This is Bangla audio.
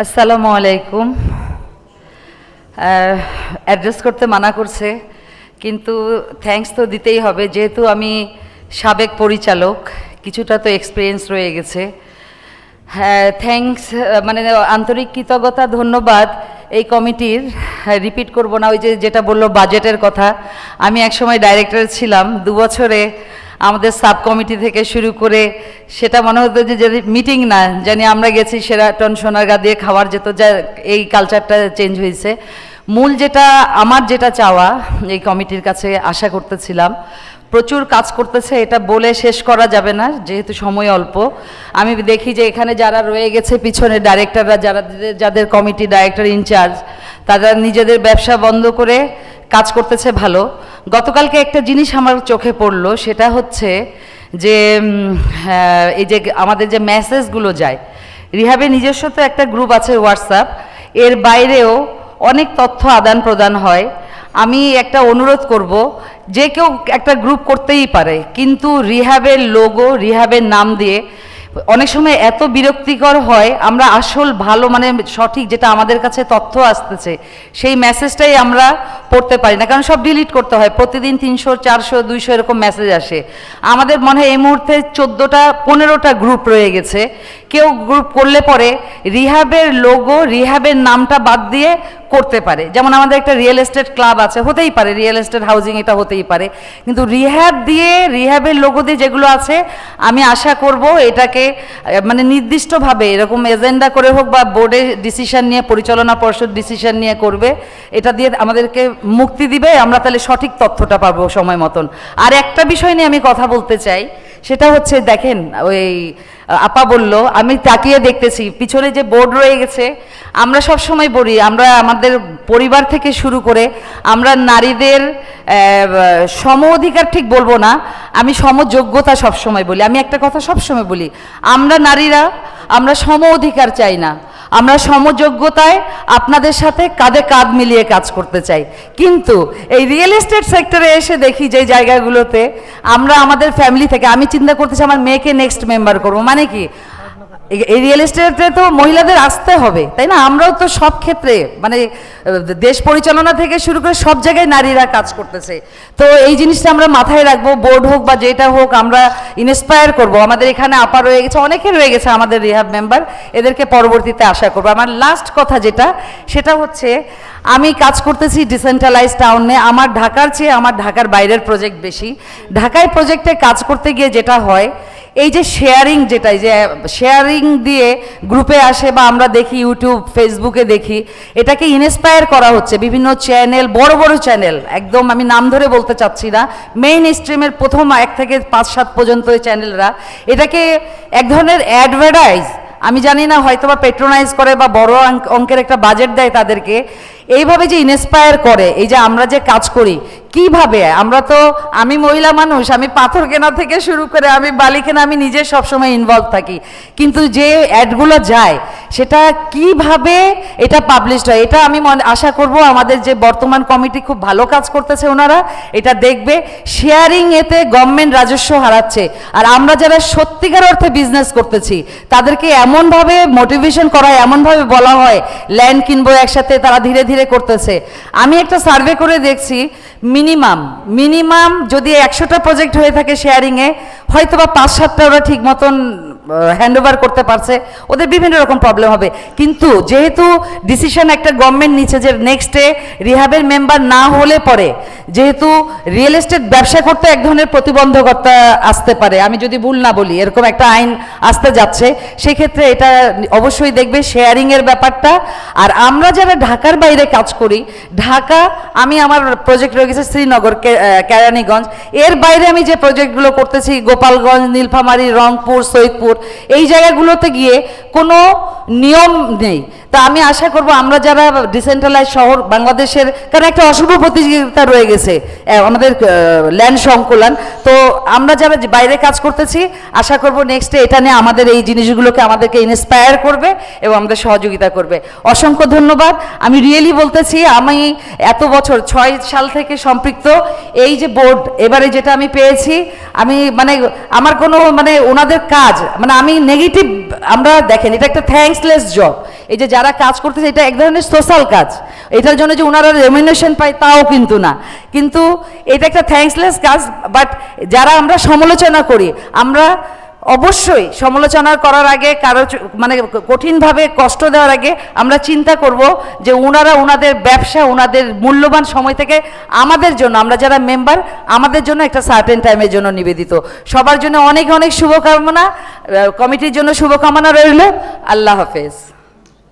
আসসালামু আলাইকুম। অ্যাড্রেস করতে মানা করছে, কিন্তু থ্যাঙ্কস তো দিতেই হবে, যেহেতু আমি সাবেক পরিচালক, কিছুটা তো এক্সপিরিয়েন্স রয়ে গেছে। হ্যাঁ, থ্যাঙ্কস, মানে আন্তরিক কৃতজ্ঞতা, ধন্যবাদ এই কমিটির। রিপিট করব না, ওই যেটা বললো বাজেটের কথা। আমি একসময় ডাইরেক্টর ছিলাম, 2 বছরে আমাদের সাব কমিটি থেকে শুরু করে সেটা মনে হতো যে মিটিং না জানি আমরা গেছি সেরাটন সোনারগাঁ দিয়ে খাওয়ার যেত, যা এই কালচারটা চেঞ্জ হয়েছে। মূল যেটা আমার যেটা চাওয়া, এই কমিটির কাছে আশা করতেছিলাম, প্রচুর কাজ করতেছে, এটা বলে শেষ করা যাবে না যেহেতু সময় অল্প। আমি দেখি যে এখানে যারা রয়ে গেছে পিছনে ডাইরেক্টররা, যাদের কমিটি ডাইরেক্টর ইনচার্জ, তারা নিজেদের ব্যবসা বন্ধ করে কাজ করতেছে ভালো। গতকালকে একটা জিনিস আমার চোখে পড়লো, সেটা হচ্ছে যে এই যে আমাদের যে মেসেজগুলো যায়, রিহাবে নিজস্ব তো একটা গ্রুপ আছে হোয়াটসঅ্যাপ, এর বাইরেও অনেক তথ্য আদান প্রদান হয়। আমি একটা অনুরোধ করব, যে কেউ একটা গ্রুপ করতেই পারে, কিন্তু রিহাবের লোগো, রিহাবের নাম দিয়ে অনেক সময় এত বিরক্তিকর হয়, আমরা আসল ভালো মানে সঠিক যেটা আমাদের কাছে তথ্য আসতেছে সেই মেসেজটাই আমরা পড়তে পারি না, কারণ সব ডিলিট করতে হয়। প্রতিদিন 300, 400, 200 এরকম মেসেজ আসে। আমাদের মনে হয় এই মুহূর্তে 14টা 15টা গ্রুপ রয়ে গেছে। কেউ গ্রুপ করলে পরে রিহাবের লোগো, রিহাবের নামটা বাদ দিয়ে করতে পারে। যেমন আমাদের একটা রিয়েল এস্টেট ক্লাব আছে, হতেই পারে রিয়েল এস্টেট হাউজিং, এটা হতেই পারে, কিন্তু রিহাব দিয়ে, রিহাবের লোগো দিয়ে যেগুলো আছে, আমি আশা করব এটাকে মানে নির্দিষ্টভাবে এরকম এজেন্ডা করে হোক বা বোর্ডে ডিসিশন নিয়ে, পরিচালনা পর্ষদ ডিসিশন নিয়ে করবে, এটা দিয়ে আমাদেরকে মুক্তি দিবে, আমরা তাহলে সঠিক তথ্যটা পাবো সময় মতন। আর একটা বিষয় নিয়ে আমি কথা বলতে চাই, সেটা হচ্ছে দেখেন, ওই আপা বলল, আমি তাকিয়ে দেখতেছি পিছনে যে বোর্ড রয়ে গেছে, আমরা সব সময় বলি, আমরা আমাদের পরিবার থেকে শুরু করে আমরা নারীদের সম অধিকার ঠিক বলবো না, আমি সমযোগ্যতা সবসময় বলি। আমি একটা কথা সবসময় বলি, আমরা নারীরা আমরা সম অধিকার চাই না, আমরা সমযোগ্যতায় আপনাদের সাথে কাঁধে কাঁধ মিলিয়ে কাজ করতে চাই। কিন্তু এই রিয়েল এস্টেট সেক্টরে এসে দেখি যে জায়গাগুলোতে আমরা আমাদের ফ্যামিলি থেকে, আমি চিন্তা করতেছি আমার মেয়েকে নেক্সট মেম্বার করবো, মানে কি এই রিয়েল এস্টেটে তো মহিলাদের আসতে হবে, তাই না? আমরাও তো সব ক্ষেত্রে মানে দেশ পরিচালনা থেকে শুরু করে সব জায়গায় নারীরা কাজ করতেছে। তো এই জিনিসটা আমরা মাথায় রাখবো, বোর্ড হোক বা যেটা হোক, আমরা ইন্সপায়ার করব। আমাদের এখানে আপা রয়ে গেছে, অনেকে রয়ে গেছে আমাদের রিহাব মেম্বার, এদেরকে পরবর্তীতে আশা করবো। আমার লাস্ট কথা যেটা, সেটা হচ্ছে আমি কাজ করতেছি ডিসেন্ট্রালাইজ টাউনে। আমার ঢাকার চেয়ে আমার ঢাকার বাইরের প্রজেক্ট বেশি। ঢাকায় প্রজেক্টে কাজ করতে গিয়ে যেটা হয়, এই যে শেয়ারিং, যেটাই যে শেয়ারিং দিয়ে গ্রুপে আসে বা আমরা দেখি ইউটিউব ফেসবুকে দেখি, এটাকে ইন্সপায়ার করা হচ্ছে বিভিন্ন চ্যানেল, বড় বড় চ্যানেল, একদম আমি নাম ধরে বলতে চাচ্ছি না, মেইন স্ট্রিমের প্রথম 1 থেকে 5-7 পর্যন্ত এই চ্যানেলরা এটাকে এক ধরনের অ্যাডভার্টাইজ, আমি জানি না হয়তো বা পেট্রোনাইজ করে বা বড় অঙ্কের একটা বাজেট দেয় তাদেরকে, এইভাবে যে ইন্সপায়ার করে, এই যে আমরা যে কাজ করি কিভাবে, আমরা তো, আমি মহিলা মানুষ, আমি পাথর কেনা থেকে শুরু করে আমি বালি কেনা, আমি নিজে সবসময় ইনভলভ থাকি, কিন্তু যে অ্যাডগুলো যায় সেটা কিভাবে এটা পাবলিশড হয়, এটা আমি আশা করব আমাদের যে বর্তমান কমিটি খুব ভালো কাজ করতেছে, ওনারা এটা দেখবে। শেয়ারিং এতে গভর্নমেন্ট রাজস্ব হারাচ্ছে, আর আমরা যারা সত্যিকার অর্থে বিজনেস করতেছি তাদেরকে এমনভাবে মোটিভেশন করা হয়, এমনভাবে বলা হয় ল্যান্ড কিনবো একসাথে, তারা ধীরে ধীরে করতেছে। আমি একটা সার্ভে করে দেখছি, মিনিমাম যদি 100টা প্রজেক্ট হয়ে থাকে শেয়ারিংয়ে, হয়তো বা 5-7টা ওরা ঠিক মতন হ্যান্ডওভার করতে পারছে, ওদের বিভিন্ন রকম প্রবলেম হবে। কিন্তু যেহেতু ডিসিশন একটা গভর্নমেন্ট নিচ্ছে যে নেক্সটে রিহাবের মেম্বার না হলে পরে, যেহেতু রিয়েল এস্টেট ব্যবসা করতে এক ধরনের প্রতিবন্ধকতা আসতে পারে, আমি যদি ভুল না বলি, এরকম একটা আইন আসতে যাচ্ছে, সেক্ষেত্রে এটা অবশ্যই দেখবে শেয়ারিংয়ের ব্যাপারটা। আর আমরা যারা ঢাকার বাইরে কাজ করি, ঢাকা, আমি আমার প্রজেক্ট রয়ে গেছে শ্রীনগর, কেরানীগঞ্জ, এর বাইরে আমি যে প্রজেক্টগুলো করতেছি গোপালগঞ্জ, নীলফামারী, রংপুর, সৈয়দপুর, এই জায়গাগুলোতে গিয়ে কোনো নিয়ম নেই। তা আমি আশা করব আমরা যারা ডিসেন্ট্রালাইজ শহর বাংলাদেশের, কারণ একটা অশুভ প্রতিযোগিতা রয়ে গেছে আমাদের ল্যান্ড সংকুলন, তো আমরা যারা বাইরে কাজ করতেছি আশা করব নেক্সটে এটা নিয়ে আমাদের এই জিনিসগুলোকে আমাদেরকে ইন্সপায়ার করবে এবং আমাদের সহযোগিতা করবে। অসংখ্য ধন্যবাদ। আমি রিয়েলি বলতেছি, আমি এত বছর 6 সাল থেকে সম্পৃক্ত, এই যে বোর্ড এবারে যেটা আমি পেয়েছি, আমি মানে আমার কোনো মানে ওনাদের কাজ, মানে আমি নেগেটিভ, আমরা দেখেন এটা একটা থ্যাঙ্কসলেস জব, এই যে যারা কাজ করতেছে এটা এক ধরনের সোশ্যাল কাজ, এটার জন্য যে ওনারা রেমিনেশন পায় তাও কিন্তু না, কিন্তু এটা একটা থ্যাঙ্কসলেস কাজ। বাট যারা আমরা সমালোচনা করি, আমরা অবশ্যই সমালোচনা করার আগে কারো মানে কঠিনভাবে কষ্ট দেওয়ার আগে আমরা চিন্তা করব যে ওনারা ওনাদের ব্যবসা, ওনাদের মূল্যবান সময় থেকে আমাদের জন্য, আমরা যারা মেম্বার, আমাদের জন্য একটা সার্টেন টাইমের জন্য নিবেদিত। সবার জন্য অনেক অনেক শুভকামনা, কমিটির জন্য শুভকামনা রইল। আল্লাহ হাফেজ।